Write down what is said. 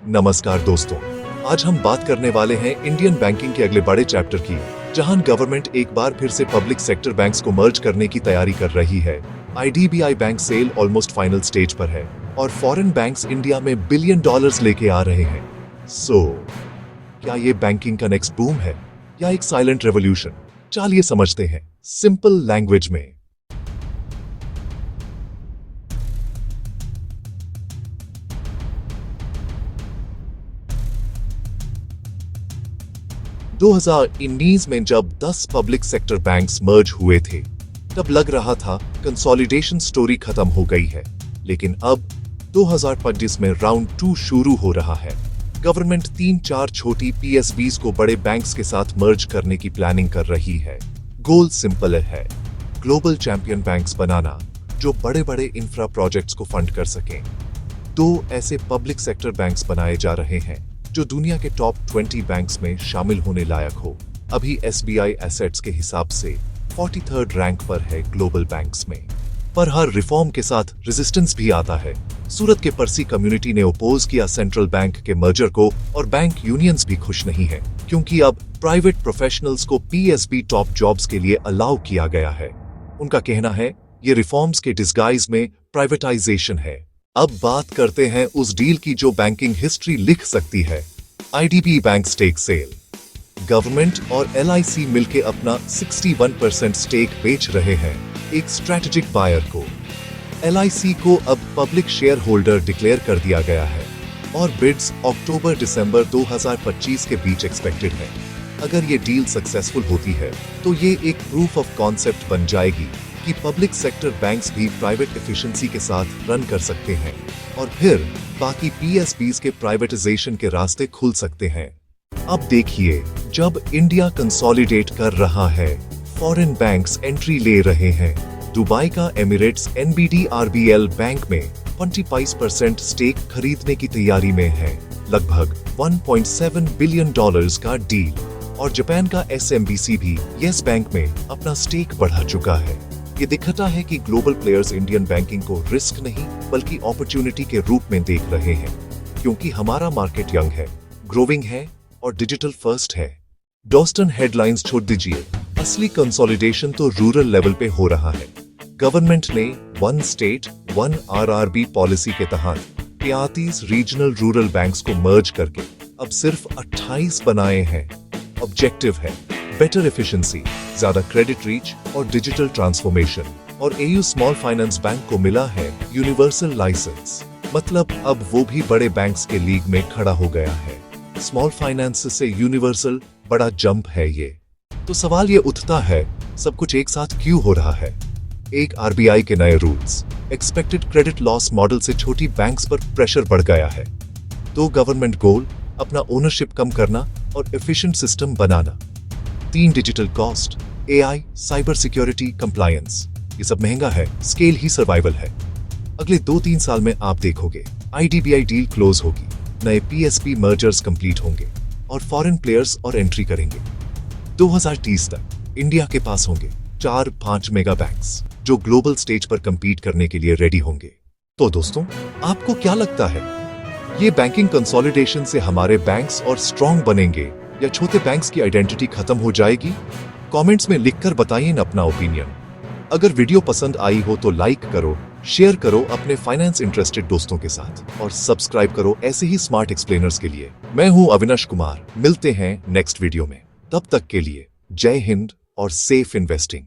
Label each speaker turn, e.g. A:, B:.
A: नमस्कार दोस्तों, आज हम बात करने वाले हैं इंडियन बैंकिंग के अगले बड़े चैप्टर की, जहां गवर्नमेंट एक बार फिर से पब्लिक सेक्टर बैंक्स को मर्ज करने की तैयारी कर रही है। IDBI bank sale almost final stage पर है और फॉरेन बैंक्स इंडिया में बिलियन डॉलर्स लेके आ रहे हैं। क्या ये बैंकिंग का नेक्स्ट बूम है या एक साइलेंट रेवोल्यूशन? चलिए समझते हैं सिंपल लैंग्वेज में। 2019 में जब 10 पब्लिक सेक्टर बैंक्स मर्ज हुए थे, तब लग रहा था कंसोलिडेशन स्टोरी खत्म हो गई है। लेकिन अब 2025 में राउंड 2 शुरू हो रहा है। गवर्नमेंट 3-4 छोटी पीएसबीज को बड़े बैंक्स के साथ मर्ज करने की प्लानिंग कर रही है। गोल सिंपल है, ग्लोबल चैंपियन बैंक्स बनाना जो बड़े बड़े इंफ्रा प्रोजेक्ट्स को फंड कर सकें। 2 ऐसे पब्लिक सेक्टर बैंक्स बनाए जा रहे हैं जो दुनिया के टॉप 20 बैंक्स में शामिल होने लायक हो। अभी एसबीआई एसेट्स के हिसाब से 43rd रैंक पर है ग्लोबल बैंक्स में। पर हर रिफॉर्म के साथ रेजिस्टेंस भी आता है। सूरत के परसी कम्युनिटी ने अपोज किया सेंट्रल बैंक के मर्जर को और बैंक यूनियंस भी खुश नहीं है, क्योंकि अब प्राइवेट प्रोफेशनल्स को पीएसबी टॉप जॉब्स के लिए अलाउ किया गया है। उनका कहना है ये रिफॉर्म्स के डिस्गाइज में प्राइवेटाइजेशन है। अब बात करते हैं उस डील की जो बैंकिंग हिस्ट्री लिख सकती है। IDBI bank stake sale. Government और एलआईसी मिलकर अपना 61% स्टेक बेच रहे हैं एक स्ट्रैटेजिक बायर को। एलआईसी को अब पब्लिक शेयर होल्डर डिक्लेयर कर दिया गया है और बिड्स अक्टूबर-दिसंबर 2025 के बीच एक्सपेक्टेड है। अगर ये डील सक्सेसफुल होती है तो ये एक प्रूफ ऑफ कॉन्सेप्ट बन जाएगी कि पब्लिक सेक्टर बैंक्स भी प्राइवेट एफिशिएंसी के साथ रन कर सकते हैं और फिर बाकी पीएसबीज के प्राइवेटाइजेशन के रास्ते खुल सकते हैं। अब देखिए, जब इंडिया कंसोलिडेट कर रहा है, फॉरेन बैंक्स एंट्री ले रहे हैं। दुबई का एमिरेट्स एनबीडीआरबीएल बैंक में 25% स्टेक खरीदने की तैयारी में है, लगभग $1.7 बिलियन का डील। और जापान का एसएमबीसी भी येस बैंक में अपना स्टेक बढ़ा चुका है। ये दिखता है कि ग्लोबल प्लेयर्स इंडियन बैंकिंग को रिस्क नहीं बल्कि अपॉर्चुनिटी के रूप में देख रहे हैं, क्योंकि हमारा मार्केट यंग है, ग्रोविंग है और डिजिटल फर्स्ट है। डॉस्टन हेडलाइंस छोड़ दीजिए, असली कंसोलिडेशन तो रूरल लेवल पे हो रहा है। गवर्नमेंट ने 1 स्टेट 1 आरआरबी पॉलिसी के तहत 35 रीजनल रूरल बैंक्स को मर्ज करके अब सिर्फ 28 बनाए हैं। ऑब्जेक्टिव है बेटर एफिशिएंसी, ज्यादा क्रेडिट रीच और डिजिटल ट्रांसफॉर्मेशन। और एयू स्मॉल फाइनेंस बैंक को मिला है यूनिवर्सल लाइसेंस, मतलब अब वो भी बड़े बैंक्स के लीग में खड़ा हो गया है। स्मॉल फाइनेंस से यूनिवर्सल बड़ा जंप है ये। तो सवाल ये उठता है, सब कुछ एक साथ क्यों हो रहा है? एक आरबीआई के नए rules, expected credit loss model से छोटी बैंक्स पर प्रेशर बढ़ गया है। 2 गवर्नमेंट गोल, अपना ओनरशिप कम करना और एफिशिएंट सिस्टम बनाना। 3 digital cost, AI, cyber security, compliance. ये सब महंगा है, स्केल ही सर्वाइवल है। अगले 2-3 साल में आप देखोगे आईडीबीआई डील क्लोज होगी, नए पीएसबी मर्जर्स कंप्लीट होंगे और फॉरेन प्लेयर्स और एंट्री करेंगे। 2030 तक इंडिया के पास होंगे 4-5 मेगा बैंक्स जो ग्लोबल स्टेज पर कंपीट करने के लिए रेडी होंगे। तो दोस्तों, आपको क्या लगता है, ये बैंकिंग कंसोलिडेशन से हमारे बैंक्स और स्ट्रॉन्ग बनेंगे या छोटे बैंक्स की आइडेंटिटी खत्म हो जाएगी? कमेंट्स में लिखकर बताइए अपना ओपिनियन। अगर वीडियो पसंद आई हो तो लाइक करो, शेयर करो अपने फाइनेंस इंटरेस्टेड दोस्तों के साथ और सब्सक्राइब करो ऐसे ही स्मार्ट एक्सप्लेनर्स के लिए। मैं हूं अविनाश कुमार, मिलते हैं नेक्स्ट वीडियो में। तब तक के लिए जय हिंद और सेफ इन्वेस्टिंग।